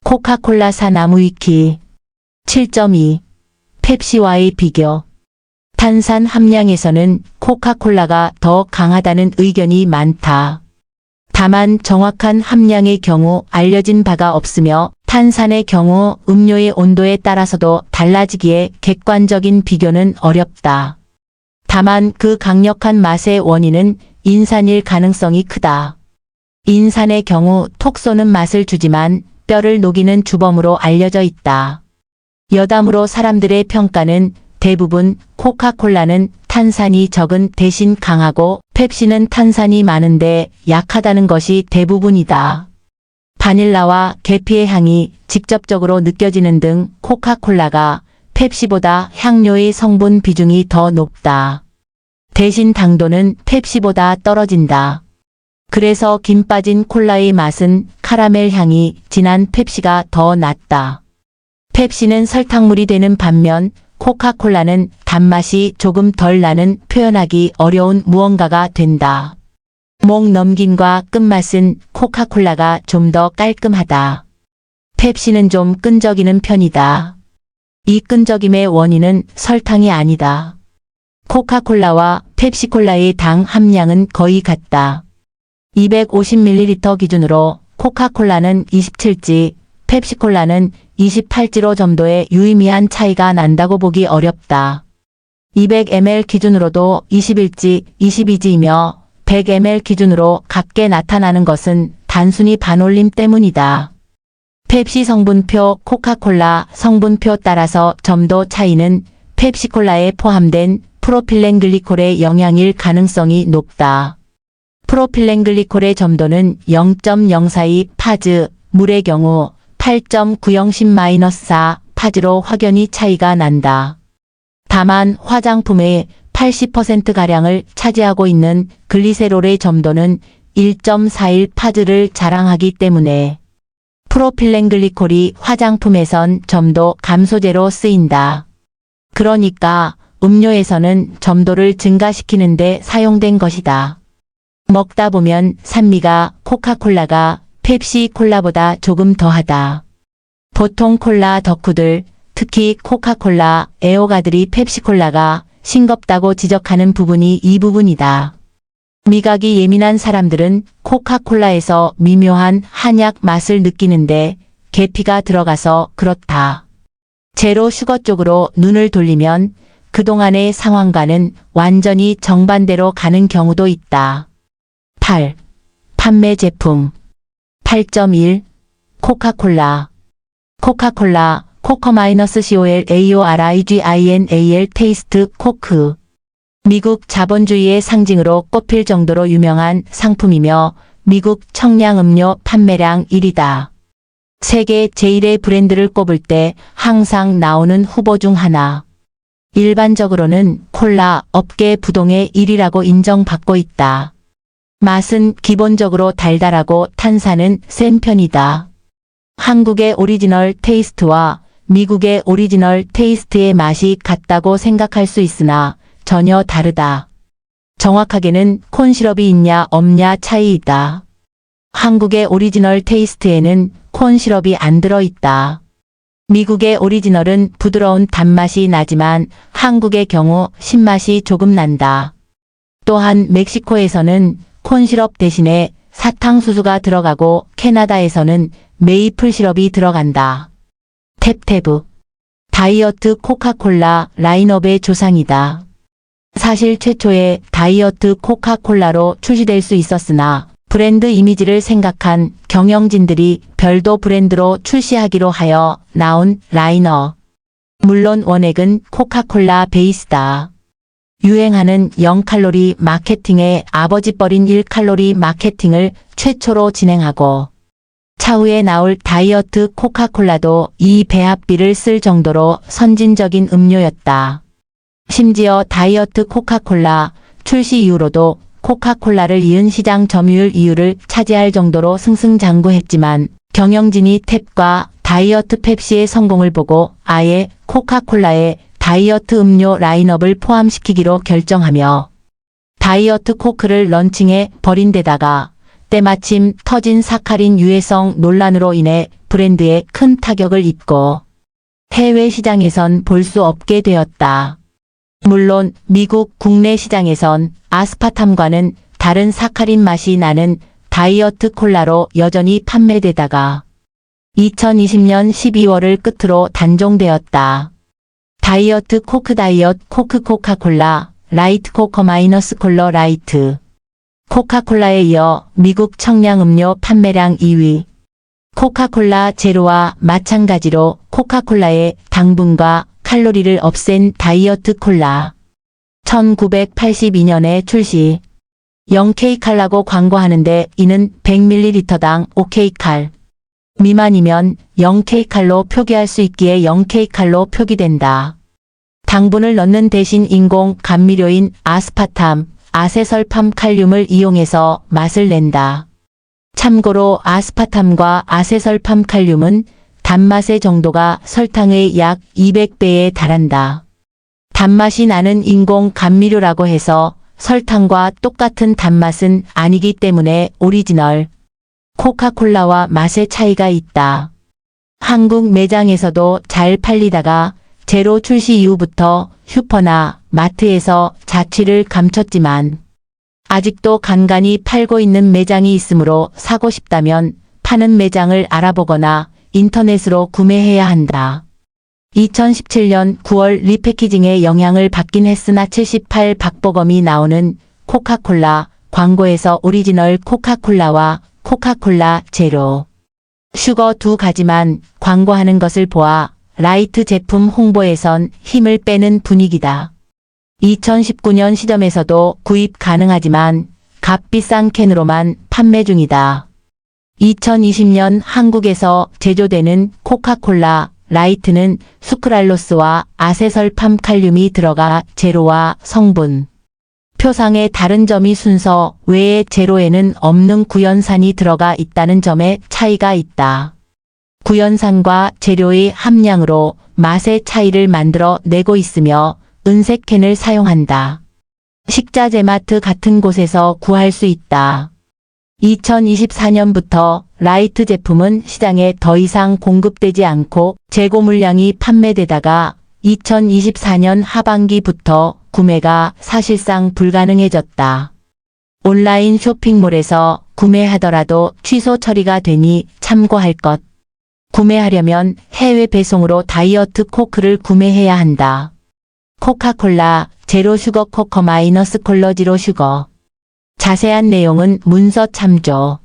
코카콜라사 나무위키 7.2 펩시와의 비교. 탄산 함량에서는 코카콜라가 더 강하다는 의견이 많다. 다만 정확한 함량의 경우 알려진 바가 없으며 탄산의 경우 음료의 온도에 따라서도 달라지기에 객관적인 비교는 어렵다. 다만 그 강력한 맛의 원인은 인산일 가능성이 크다. 인산의 경우 톡 쏘는 맛을 주지만 뼈를 녹이는 주범으로 알려져 있다. 여담으로 사람들의 평가는 대부분 코카콜라는 탄산이 적은 대신 강하고 펩시는 탄산이 많은데 약하다는 것이 대부분이다. 바닐라와 계피의 향이 직접적으로 느껴지는 등 코카콜라가 펩시보다 향료의 성분 비중이 더 높다. 대신 당도는 펩시보다 떨어진다. 그래서 김 빠진 콜라의 맛은 카라멜 향이 진한 펩시가 더 낫다. 펩시는 설탕물이 되는 반면 코카콜라는 단맛이 조금 덜 나는 표현하기 어려운 무언가가 된다. 목 넘김과 끝맛은 코카콜라가 좀 더 깔끔하다. 펩시는 좀 끈적이는 편이다. 이 끈적임의 원인은 설탕이 아니다. 코카콜라와 펩시콜라의 당 함량은 거의 같다. 250ml 기준으로 코카콜라는 27지, 펩시콜라는 28지로 정도의 유의미한 차이가 난다고 보기 어렵다. 200ml 기준으로도 21지, 22지이며 100ml 기준으로 같게 나타나는 것은 단순히 반올림 때문이다. 펩시 성분표, 코카콜라 성분표 따라서 점도 차이는 펩시콜라에 포함된 프로필렌글리콜의 영향일 가능성이 높다. 프로필렌글리콜의 점도는 0.042 파즈, 물의 경우 8.9010-4 파즈로 확연히 차이가 난다. 다만 화장품의 80%가량을 차지하고 있는 글리세롤의 점도는 1.41 파즈를 자랑하기 때문에 프로필렌글리콜이 화장품에선 점도 감소제로 쓰인다. 그러니까 음료에서는 점도를 증가시키는 데 사용된 것이다. 먹다 보면 산미가 코카콜라가 펩시 콜라보다 조금 더하다. 보통 콜라 덕후들, 특히 코카콜라 애호가들이 펩시콜라가 싱겁다고 지적하는 부분이 이 부분이다. 미각이 예민한 사람들은 코카콜라에서 미묘한 한약 맛을 느끼는데 계피가 들어가서 그렇다. 제로 슈거 쪽으로 눈을 돌리면 그동안의 상황과는 완전히 정반대로 가는 경우도 있다. 8. 판매 제품 8.1 코카콜라 COLAAORIGINAL 테이스트 코크 미국 자본주의의 상징으로 꼽힐 정도로 유명한 상품이며 미국 청량음료 판매량 1위다. 세계 제1의 브랜드를 꼽을 때 항상 나오는 후보 중 하나. 일반적으로는 콜라 업계 부동의 1위라고 인정받고 있다. 맛은 기본적으로 달달하고 탄산은 센 편이다. 한국의 오리지널 테이스트와 미국의 오리지널 테이스트의 맛이 같다고 생각할 수 있으나 전혀 다르다. 정확하게는 콘시럽이 있냐 없냐 차이이다. 한국의 오리지널 테이스트에는 콘시럽이 안 들어있다. 미국의 오리지널은 부드러운 단맛이 나지만 한국의 경우 신맛이 조금 난다. 또한 멕시코에서는 콘시럽 대신에 사탕수수가 들어가고 캐나다에서는 메이플 시럽이 들어간다. 탭탭 다이어트 코카콜라 라인업의 조상이다. 사실 최초의 다이어트 코카콜라로 출시될 수 있었으나 브랜드 이미지를 생각한 경영진들이 별도 브랜드로 출시하기로 하여 나온 라인업. 물론 원액은 코카콜라 베이스다. 유행하는 0칼로리 마케팅의 아버지뻘인 1칼로리 마케팅을 최초로 진행하고 차후에 나올 다이어트 코카콜라도 이 배합비를 쓸 정도로 선진적인 음료였다. 심지어 다이어트 코카콜라 출시 이후로도 코카콜라를 이은 시장 점유율 2위를 차지할 정도로 승승장구했지만 경영진이 탭과 다이어트 펩시의 성공을 보고 아예 코카콜라에 다이어트 음료 라인업을 포함시키기로 결정하며 다이어트 코크를 런칭해 버린 데다가 때마침 터진 사카린 유해성 논란으로 인해 브랜드에 큰 타격을 입고 해외 시장에선 볼 수 없게 되었다. 물론 미국 국내 시장에선 아스파탐과는 다른 사카린 맛이 나는 다이어트 콜라로 여전히 판매되다가 2020년 12월을 끝으로 단종되었다. 다이어트 코크 다이어트 코크 코카콜라 라이트 코커 마이너스 콜러 라이트 코카콜라에 이어 미국 청량음료 판매량 2위 코카콜라 제로와 마찬가지로 코카콜라의 당분과 칼로리를 없앤 다이어트 콜라 1982년에 출시 0K칼라고 광고하는데 이는 100ml당 5K칼 미만이면 0K칼로 표기할 수 있기에 0K칼로 표기된다. 당분을 넣는 대신 인공 감미료인 아스파탐, 아세설팜 칼륨을 이용해서 맛을 낸다. 참고로 아스파탐과 아세설팜 칼륨은 단맛의 정도가 설탕의 약 200배에 달한다. 단맛이 나는 인공 감미료라고 해서 설탕과 똑같은 단맛은 아니기 때문에 오리지널 코카콜라와 맛의 차이가 있다. 한국 매장에서도 잘 팔리다가 제로 출시 이후부터 슈퍼나 마트에서 자취를 감췄지만 아직도 간간히 팔고 있는 매장이 있으므로 사고 싶다면 파는 매장을 알아보거나 인터넷으로 구매해야 한다. 2017년 9월 리패키징의 영향을 받긴 했으나 78 박보검이 나오는 코카콜라 광고에서 오리지널 코카콜라와 코카콜라 제로 슈거 두 가지만 광고하는 것을 보아 라이트 제품 홍보에선 힘을 빼는 분위기다. 2019년 시점에서도 구입 가능하지만 값비싼 캔으로만 판매 중이다. 2020년 한국에서 제조되는 코카콜라 라이트는 수크랄로스와 아세설팜 칼륨이 들어가 제로와 성분 표상의 다른 점이 순서 외에 제로에는 없는 구연산이 들어가 있다는 점에 차이가 있다. 구연산과 재료의 함량으로 맛의 차이를 만들어 내고 있으며 은색 캔을 사용한다. 식자재마트 같은 곳에서 구할 수 있다. 2024년부터 라이트 제품은 시장에 더 이상 공급되지 않고 재고 물량이 판매되다가 2024년 하반기부터 구매가 사실상 불가능해졌다. 온라인 쇼핑몰에서 구매하더라도 취소 처리가 되니 참고할 것. 구매하려면 해외 배송으로 다이어트 코크를 구매해야 한다. 코카콜라 제로 슈거 코커 마이너스 콜러 지로 슈거. 자세한 내용은 문서 참조.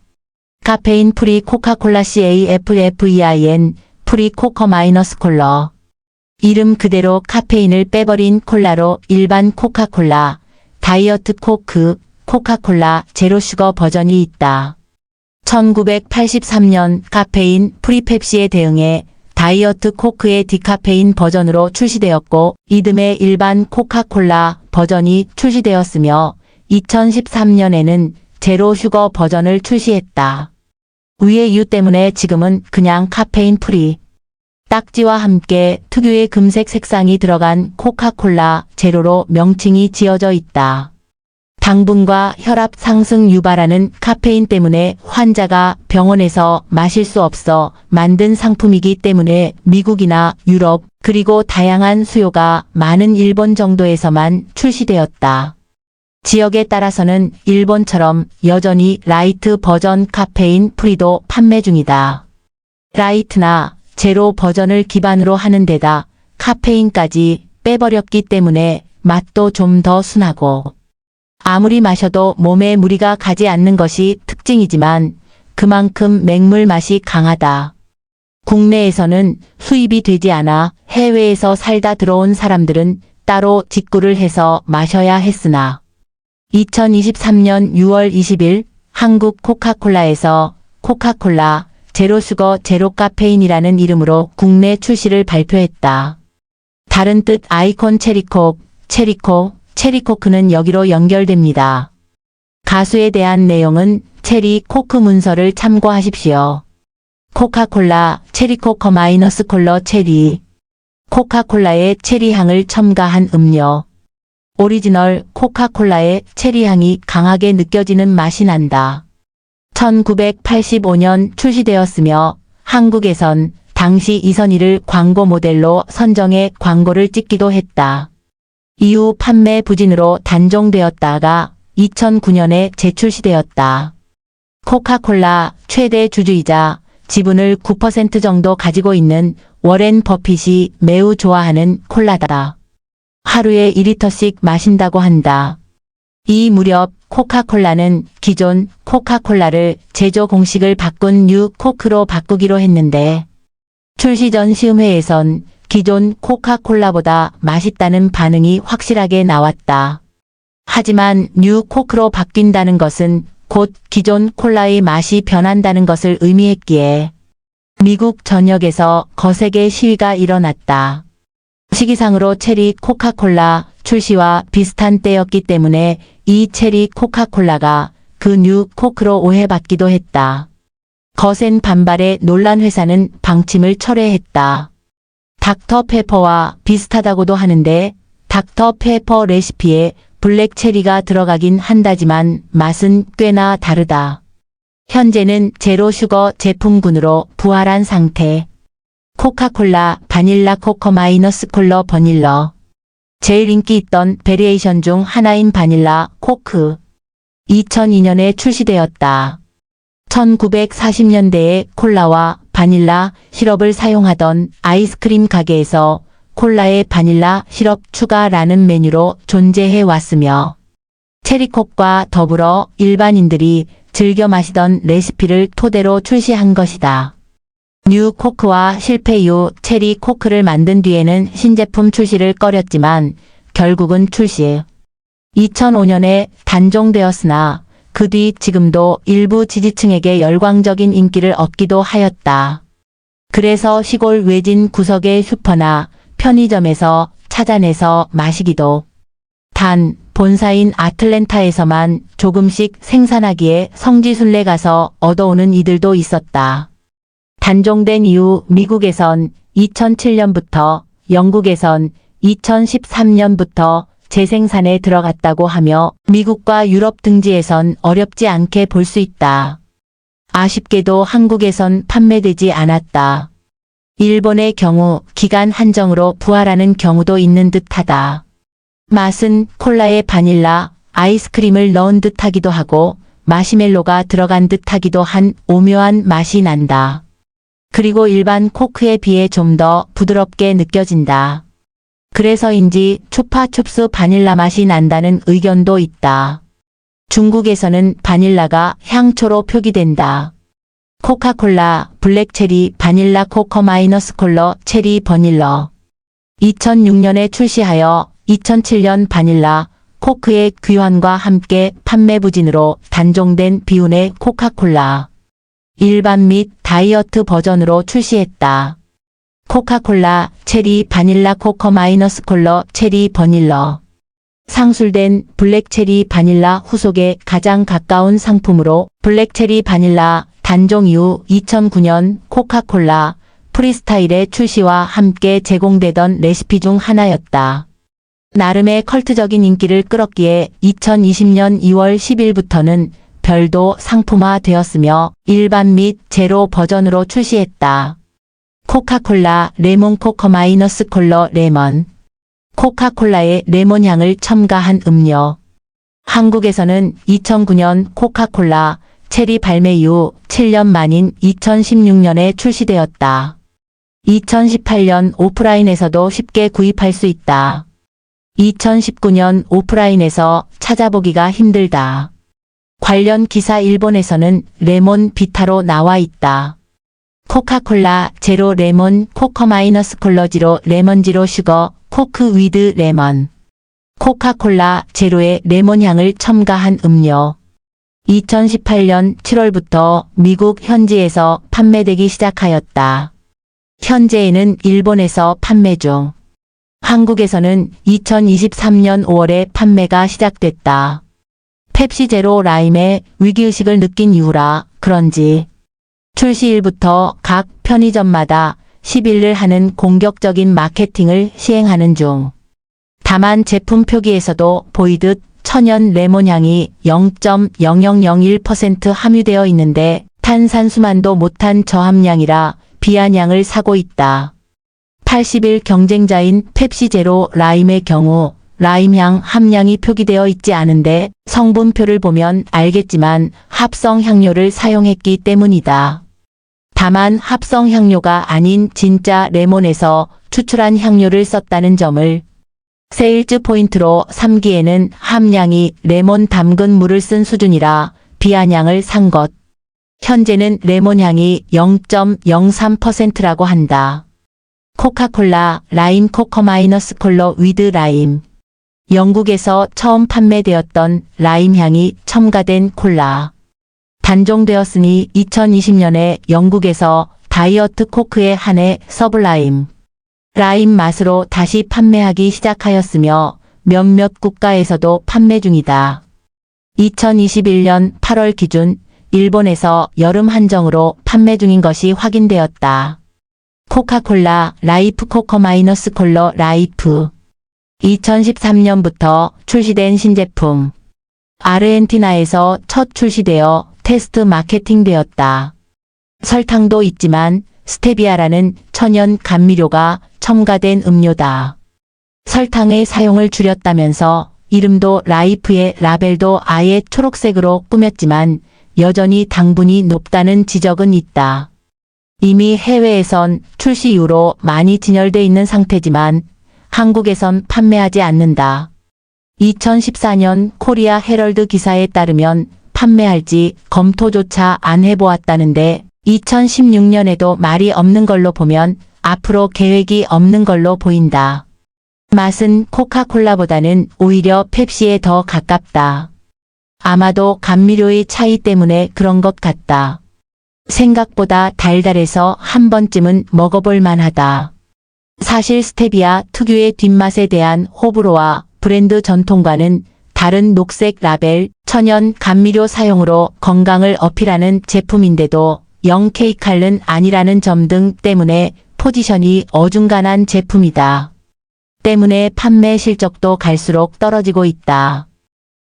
카페인 프리 코카콜라 CAFFEIN 프리 코커 마이너스 콜러. 이름 그대로 카페인을 빼버린 콜라로 일반 코카콜라, 다이어트 코크, 코카콜라 제로 슈거 버전이 있다. 1983년 카페인 프리 펩시에 대응해 다이어트 코크의 디카페인 버전으로 출시되었고 이듬해 일반 코카콜라 버전이 출시되었으며 2013년에는 제로 슈거 버전을 출시했다. 위의 이유 때문에 지금은 그냥 카페인 프리. 딱지와 함께 특유의 금색 색상이 들어간 코카콜라 제로로 명칭이 지어져 있다. 당분과 혈압 상승 유발하는 카페인 때문에 환자가 병원에서 마실 수 없어 만든 상품이기 때문에 미국이나 유럽 그리고 다양한 수요가 많은 일본 정도에서만 출시되었다. 지역에 따라서는 일본처럼 여전히 라이트 버전 카페인 프리도 판매 중이다. 라이트나 제로 버전을 기반으로 하는 데다 카페인까지 빼버렸기 때문에 맛도 좀 더 순하고 아무리 마셔도 몸에 무리가 가지 않는 것이 특징이지만 그만큼 맹물 맛이 강하다. 국내에서는 수입이 되지 않아 해외에서 살다 들어온 사람들은 따로 직구를 해서 마셔야 했으나 2023년 6월 20일 한국 코카콜라에서 코카콜라 제로슈거 제로카페인이라는 이름으로 국내 출시를 발표했다. 다른 뜻 아이콘 체리콕, 체리코크는 여기로 연결됩니다. 가수에 대한 내용은 체리 코크 문서를 참고하십시오. 코카콜라 체리코커 마이너스 콜러 체리. 코카콜라의 체리향을 첨가한 음료. 오리지널 코카콜라의 체리향이 강하게 느껴지는 맛이 난다. 1985년 출시되었으며 한국에선 당시 이선희를 광고 모델로 선정해 광고를 찍기도 했다. 이후 판매 부진으로 단종되었다가 2009년에 재출시되었다. 코카콜라 최대 주주이자 지분을 9% 정도 가지고 있는 워렌 버핏이 매우 좋아하는 콜라다. 하루에 2리터씩 마신다고 한다. 이 무렵 코카콜라는 기존 코카콜라를 제조 공식을 바꾼 뉴 코크로 바꾸기로 했는데 출시 전 시음회에선 기존 코카콜라보다 맛있다는 반응이 확실하게 나왔다. 하지만 뉴 코크로 바뀐다는 것은 곧 기존 콜라의 맛이 변한다는 것을 의미했기에 미국 전역에서 거세게 시위가 일어났다. 시기상으로 체리 코카콜라 출시와 비슷한 때였기 때문에 이 체리 코카콜라가 그 뉴 코크로 오해받기도 했다. 거센 반발에 놀란 회사는 방침을 철회했다. 닥터 페퍼와 비슷하다고도 하는데 닥터 페퍼 레시피에 블랙 체리가 들어가긴 한다지만 맛은 꽤나 다르다. 현재는 제로 슈거 제품군으로 부활한 상태. 코카콜라 바닐라 코코 마이너스 콜러 버닐러. 제일 인기 있던 베리에이션 중 하나인 바닐라 코크. 2002년에 출시되었다. 1940년대에 콜라와 바닐라 시럽을 사용하던 아이스크림 가게에서 콜라에 바닐라 시럽 추가라는 메뉴로 존재해 왔으며 체리콕과 더불어 일반인들이 즐겨 마시던 레시피를 토대로 출시한 것이다. 뉴 코크와 실패 이후 체리 코크를 만든 뒤에는 신제품 출시를 꺼렸지만 결국은 출시. 2005년에 단종되었으나 그 뒤 지금도 일부 지지층에게 열광적인 인기를 얻기도 하였다. 그래서 시골 외진 구석의 슈퍼나 편의점에서 찾아내서 마시기도. 단 본사인 아틀랜타에서만 조금씩 생산하기에 성지순례 가서 얻어오는 이들도 있었다. 단종된 이후 미국에선 2007년부터 영국에선 2013년부터 재생산에 들어갔다고 하며 미국과 유럽 등지에선 어렵지 않게 볼 수 있다. 아쉽게도 한국에선 판매되지 않았다. 일본의 경우 기간 한정으로 부활하는 경우도 있는 듯하다. 맛은 콜라에 바닐라, 아이스크림을 넣은 듯하기도 하고 마시멜로가 들어간 듯하기도 한 오묘한 맛이 난다. 그리고 일반 코크에 비해 좀 더 부드럽게 느껴진다. 그래서인지 추파춥스 바닐라 맛이 난다는 의견도 있다. 중국에서는 바닐라가 향초로 표기된다. 코카콜라 블랙체리 바닐라 코코 마이너스 콜러 체리 버닐러. 2006년에 출시하여 2007년 바닐라 코크의 귀환과 함께 판매 부진으로 단종된 비운의 코카콜라. 일반 및 다이어트 버전으로 출시했다. 코카콜라 체리 바닐라 코코 마이너스 콜러 체리 버닐러. 상술된 블랙체리 바닐라 후속에 가장 가까운 상품으로 블랙체리 바닐라 단종 이후 2009년 코카콜라 프리스타일의 출시와 함께 제공되던 레시피 중 하나였다. 나름의 컬트적인 인기를 끌었기에 2020년 2월 10일부터는 별도 상품화되었으며 일반 및 제로 버전으로 출시했다. 코카콜라 레몬 코코 마이너스 콜러 레몬. 코카콜라의 레몬 향을 첨가한 음료. 한국에서는 2009년 코카콜라 체리 발매 이후 7년 만인 2016년에 출시되었다. 2018년 오프라인에서도 쉽게 구입할 수 있다. 2019년 오프라인에서 찾아보기가 힘들다. 관련 기사 일본에서는 레몬 비타로 나와 있다. 코카콜라 제로 레몬 코코 마이너스 콜러지로 레몬지로 슈거 코크 위드 레몬. 코카콜라 제로의 레몬 향을 첨가한 음료. 2018년 7월부터 미국 현지에서 판매되기 시작하였다. 현재에는 일본에서 판매 중. 한국에서는 2023년 5월에 판매가 시작됐다. 펩시 제로 라임의 위기의식을 느낀 이후라 그런지 출시일부터 각 편의점마다 10일을 하는 공격적인 마케팅을 시행하는 중. 다만 제품 표기에서도 보이듯 천연 레몬 향이 0.0001% 함유되어 있는데 탄산수만도 못한 저함량이라 비아냥을 사고 있다. 80일 경쟁자인 펩시 제로 라임의 경우 라임향 함량이 표기되어 있지 않은데 성분표를 보면 알겠지만 합성 향료를 사용했기 때문이다. 다만 합성 향료가 아닌 진짜 레몬에서 추출한 향료를 썼다는 점을 세일즈 포인트로 삼기에는 함량이 레몬 담근 물을 쓴 수준이라 비아냥을 산 것. 현재는 레몬 향이 0.03%라고 한다. 코카콜라 라임 코커 마이너스 콜러 위드 라임. 영국에서 처음 판매되었던 라임 향이 첨가된 콜라. 단종되었으니 2020년에 영국에서 다이어트 코크에 한해 서블라임 라임 맛으로 다시 판매하기 시작하였으며 몇몇 국가에서도 판매 중이다. 2021년 8월 기준 일본에서 여름 한정으로 판매 중인 것이 확인되었다. 코카콜라 라이프 코커 마이너스 콜러 라이프 2013년부터 출시된 신제품. 아르헨티나에서 첫 출시되어 테스트 마케팅되었다. 설탕도 있지만 스테비아라는 천연 감미료가 첨가된 음료다. 설탕의 사용을 줄였다면서 이름도 라이프의 라벨도 아예 초록색으로 꾸몄지만 여전히 당분이 높다는 지적은 있다. 이미 해외에선 출시 이후로 많이 진열돼 있는 상태지만 한국에선 판매하지 않는다. 2014년 코리아 헤럴드 기사에 따르면 판매할지 검토조차 안 해보았다는데 2016년에도 말이 없는 걸로 보면 앞으로 계획이 없는 걸로 보인다. 맛은 코카콜라보다는 오히려 펩시에 더 가깝다. 아마도 감미료의 차이 때문에 그런 것 같다. 생각보다 달달해서 한 번쯤은 먹어볼 만하다. 사실 스테비아 특유의 뒷맛에 대한 호불호와 브랜드 전통과는 다른 녹색 라벨, 천연 감미료 사용으로 건강을 어필하는 제품인데도 0K칼은 아니라는 점 등 때문에 포지션이 어중간한 제품이다. 때문에 판매 실적도 갈수록 떨어지고 있다.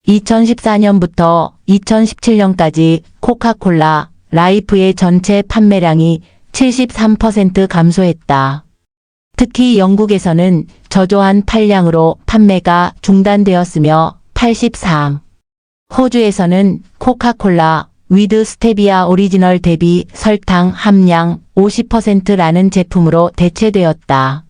2014년부터 2017년까지 코카콜라 라이프의 전체 판매량이 73% 감소했다. 특히 영국에서는 저조한 판량으로 판매가 중단되었으며 83. 호주에서는 코카콜라 위드 스테비아 오리지널 대비 설탕 함량 50%라는 제품으로 대체되었다.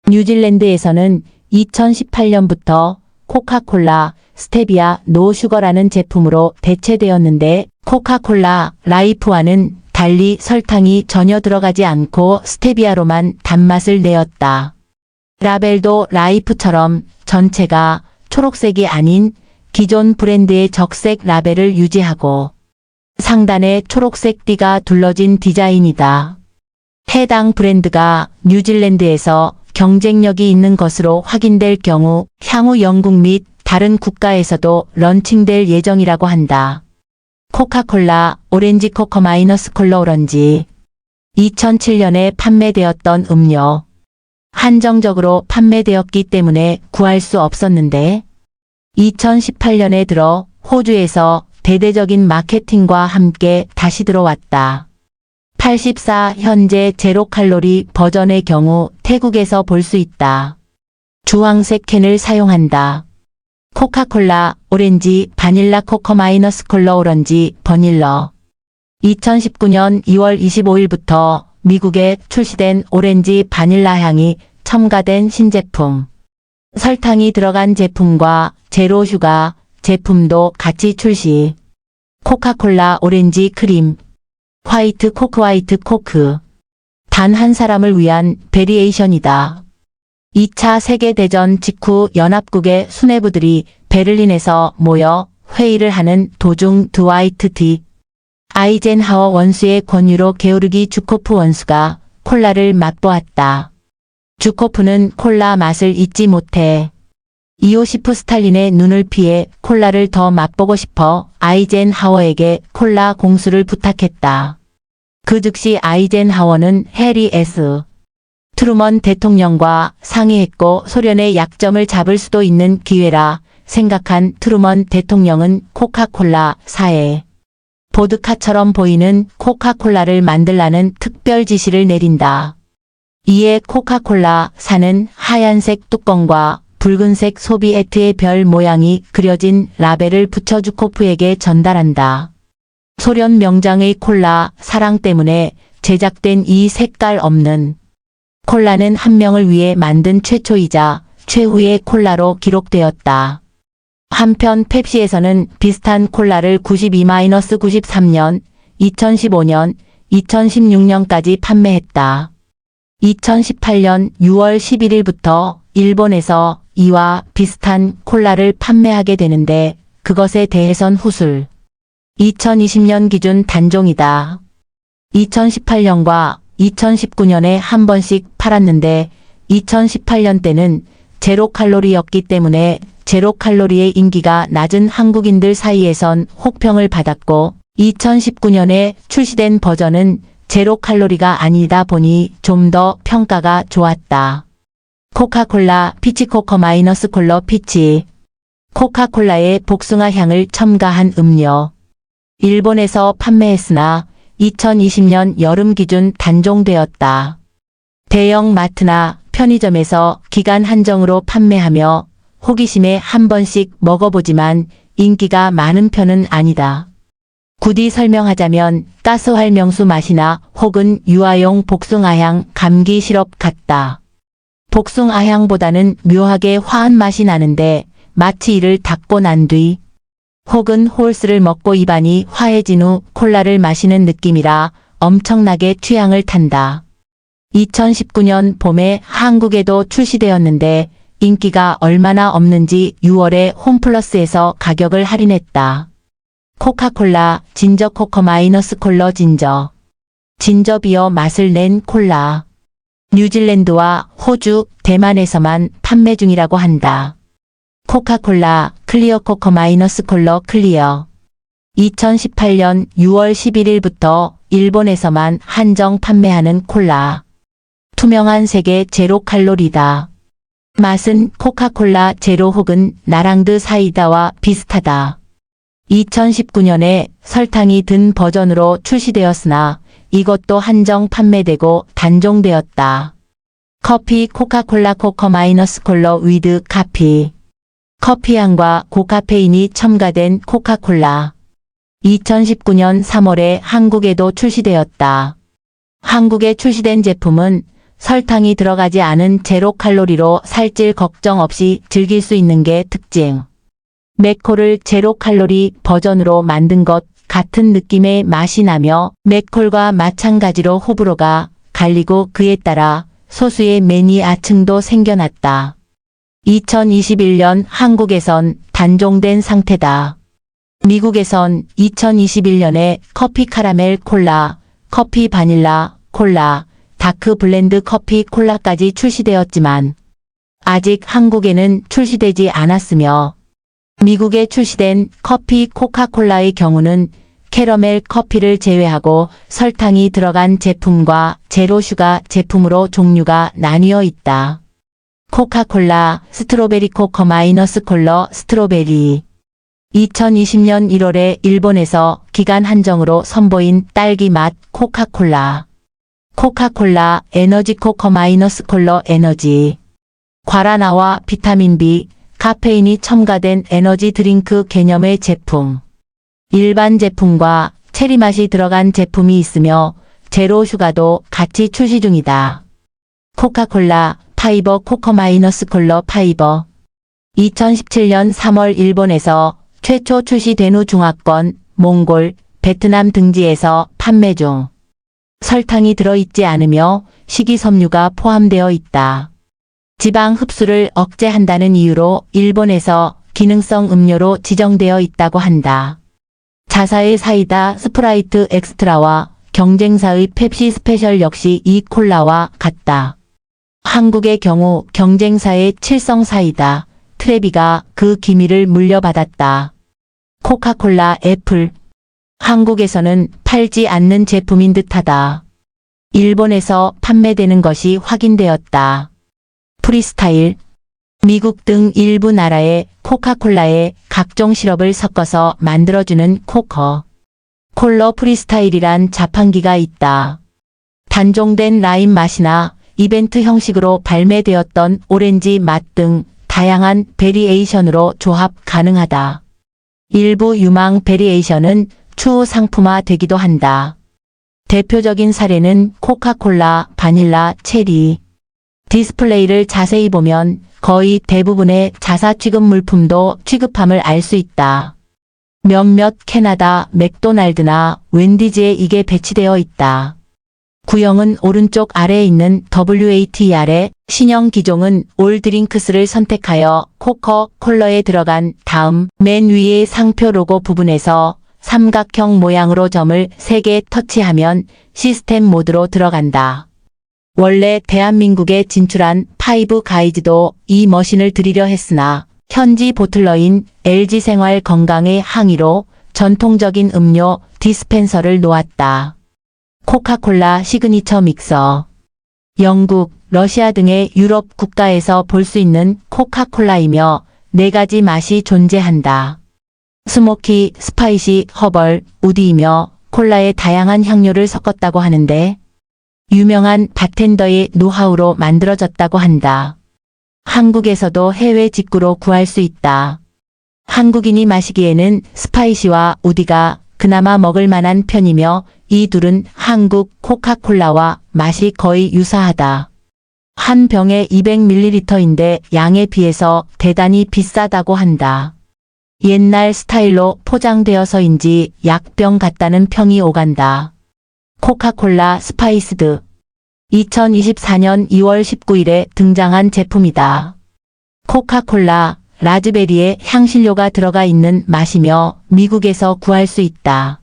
뉴질랜드에서는 2018년부터 코카콜라 스테비아 노 슈거라는 제품으로 대체되었는데 코카콜라 라이프와는 달리 설탕이 전혀 들어가지 않고 스테비아로만 단맛을 내었다. 라벨도 라이프처럼 전체가 초록색이 아닌 기존 브랜드의 적색 라벨을 유지하고 상단에 초록색 띠가 둘러진 디자인이다. 해당 브랜드가 뉴질랜드에서 경쟁력이 있는 것으로 확인될 경우 향후 영국 및 다른 국가에서도 런칭될 예정이라고 한다. 코카콜라 오렌지 코커 마이너스 콜러 오렌지 2007년에 판매되었던 음료. 한정적으로 판매되었기 때문에 구할 수 없었는데 2018년에 들어 호주에서 대대적인 마케팅과 함께 다시 들어왔다. 84 현재 제로 칼로리 버전의 경우 태국에서 볼 수 있다. 주황색 캔을 사용한다. 코카콜라 오렌지 바닐라 코커 마이너스 콜러 오렌지 버닐러 2019년 2월 25일부터 미국에 출시된 오렌지 바닐라 향이 첨가된 신제품. 설탕이 들어간 제품과 제로 슈가 제품도 같이 출시. 코카콜라 오렌지 크림 화이트 코크 단 한 사람을 위한 베리에이션이다. 2차 세계대전 직후 연합국의 수뇌부들이 베를린에서 모여 회의를 하는 도중 드와이트 D. 아이젠하워 원수의 권유로 게오르기 주코프 원수가 콜라를 맛보았다. 주코프는 콜라 맛을 잊지 못해 이오시프 스탈린의 눈을 피해 콜라를 더 맛보고 싶어 아이젠하워에게 콜라 공수를 부탁했다. 그 즉시 아이젠하워는 해리 S. 트루먼 대통령과 상의했고 소련의 약점을 잡을 수도 있는 기회라 생각한 트루먼 대통령은 코카콜라사에 보드카처럼 보이는 코카콜라를 만들라는 특별 지시를 내린다. 이에 코카콜라사는 하얀색 뚜껑과 붉은색 소비에트의 별 모양이 그려진 라벨을 부처주코프에게 전달한다. 소련 명장의 콜라 사랑 때문에 제작된 이 색깔 없는 콜라는 한 명을 위해 만든 최초이자 최후의 콜라로 기록되었다. 한편 펩시에서는 비슷한 콜라를 92-93년, 2015년, 2016년까지 판매했다. 2018년 6월 11일부터 일본에서 이와 비슷한 콜라를 판매하게 되는데 그것에 대해선 후술. 2020년 기준 단종이다. 2018년과 2019년에 한 번씩 팔았는데 2018년 때는 제로 칼로리였기 때문에 제로 칼로리의 인기가 낮은 한국인들 사이에선 혹평을 받았고 2019년에 출시된 버전은 제로 칼로리가 아니다 보니 좀 더 평가가 좋았다. 코카콜라 피치코커 마이너스 콜러 피치. 코카콜라의 복숭아 향을 첨가한 음료. 일본에서 판매했으나 2020년 여름 기준 단종되었다. 대형 마트나 편의점에서 기간 한정으로 판매하며 호기심에 한 번씩 먹어보지만 인기가 많은 편은 아니다. 굳이 설명하자면 가스활명수 맛이나 혹은 유아용 복숭아향 감기 시럽 같다. 복숭아향보다는 묘하게 화한 맛이 나는데 마치 이를 닦고 난 뒤 혹은 홀스를 먹고 입안이 화해진 후 콜라를 마시는 느낌이라 엄청나게 취향을 탄다. 2019년 봄에 한국에도 출시되었는데 인기가 얼마나 없는지 6월에 홈플러스에서 가격을 할인했다. 코카콜라 진저 코커 마이너스 콜러 진저. 진저 비어 맛을 낸 콜라. 뉴질랜드와 호주, 대만에서만 판매 중이라고 한다. 코카콜라 클리어 코커 마이너스 콜러 클리어. 2018년 6월 11일부터 일본에서만 한정 판매하는 콜라. 투명한 색의 제로 칼로리다. 맛은 코카콜라 제로 혹은 나랑드 사이다와 비슷하다. 2019년에 설탕이 든 버전으로 출시되었으나 이것도 한정 판매되고 단종되었다. 커피 코카콜라 코커 마이너스 콜러 위드 카피. 커피향과 고카페인이 첨가된 코카콜라. 2019년 3월에 한국에도 출시되었다. 한국에 출시된 제품은 설탕이 들어가지 않은 제로 칼로리로 살찔 걱정 없이 즐길 수 있는 게 특징. 맥콜을 제로 칼로리 버전으로 만든 것 같은 느낌의 맛이 나며 맥콜과 마찬가지로 호불호가 갈리고 그에 따라 소수의 매니아층도 생겨났다. 2021년 한국에선 단종된 상태다. 미국에선 2021년에 커피 카라멜 콜라, 커피 바닐라 콜라, 다크 블렌드 커피 콜라까지 출시되었지만 아직 한국에는 출시되지 않았으며 미국에 출시된 커피 코카콜라의 경우는 캐러멜 커피를 제외하고 설탕이 들어간 제품과 제로 슈가 제품으로 종류가 나뉘어 있다. 코카콜라 스트로베리 코커 마이너스 콜러 스트로베리. 2020년 1월에 일본에서 기간 한정으로 선보인 딸기 맛 코카콜라. 코카콜라 에너지 코커 마이너스 콜러 에너지. 과라나와 비타민 B, 카페인이 첨가된 에너지 드링크 개념의 제품. 일반 제품과 체리 맛이 들어간 제품이 있으며 제로 슈가도 같이 출시 중이다. 코카콜라 파이버 코커 마이너스 콜러 파이버. 2017년 3월 일본에서 최초 출시된 후 중화권, 몽골, 베트남 등지에서 판매 중. 설탕이 들어있지 않으며 식이섬유가 포함되어 있다. 지방 흡수를 억제한다는 이유로 일본에서 기능성 음료로 지정되어 있다고 한다. 자사의 사이다 스프라이트 엑스트라와 경쟁사의 펩시 스페셜 역시 이 콜라와 같다. 한국의 경우 경쟁사의 칠성 사이다 트레비가 그 기밀을 물려받았다. 코카콜라 애플. 한국에서는 팔지 않는 제품인 듯하다. 일본에서 판매되는 것이 확인되었다. 프리스타일. 미국 등 일부 나라의 코카콜라에 각종 시럽을 섞어서 만들어주는 코커 콜라 프리스타일이란 자판기가 있다. 단종된 라임 맛이나 이벤트 형식으로 발매되었던 오렌지 맛 등 다양한 베리에이션으로 조합 가능하다. 일부 유망 베리에이션은 추후 상품화 되기도 한다. 대표적인 사례는 코카콜라, 바닐라, 체리. 디스플레이를 자세히 보면 거의 대부분의 자사 취급 물품도 취급함을 알 수 있다. 몇몇 캐나다 맥도날드나 웬디즈에 이게 배치되어 있다. 구형은 오른쪽 아래에 있는 WATR에 신형 기종은 올 드링크스를 선택하여 코커-콜러에 들어간 다음 맨 위의 상표 로고 부분에서 삼각형 모양으로 점을 3개 터치하면 시스템 모드로 들어간다. 원래 대한민국에 진출한 파이브 가이즈도 이 머신을 들이려 했으나 현지 보틀러인 LG생활 건강의 항의로 전통적인 음료 디스펜서를 놓았다. 코카콜라 시그니처 믹서. 영국, 러시아 등의 유럽 국가에서 볼 수 있는 코카콜라이며 4가지 맛이 존재한다. 스모키, 스파이시, 허벌, 우디이며 콜라에 다양한 향료를 섞었다고 하는데 유명한 바텐더의 노하우로 만들어졌다고 한다. 한국에서도 해외 직구로 구할 수 있다. 한국인이 마시기에는 스파이시와 우디가 그나마 먹을 만한 편이며 이 둘은 한국 코카콜라와 맛이 거의 유사하다. 한 병에 200ml인데 양에 비해서 대단히 비싸다고 한다. 옛날 스타일로 포장되어서인지 약병 같다는 평이 오간다. 코카콜라 스파이스드. 2024년 2월 19일에 등장한 제품이다. 코카콜라, 라즈베리에 향신료가 들어가 있는 맛이며 미국에서 구할 수 있다.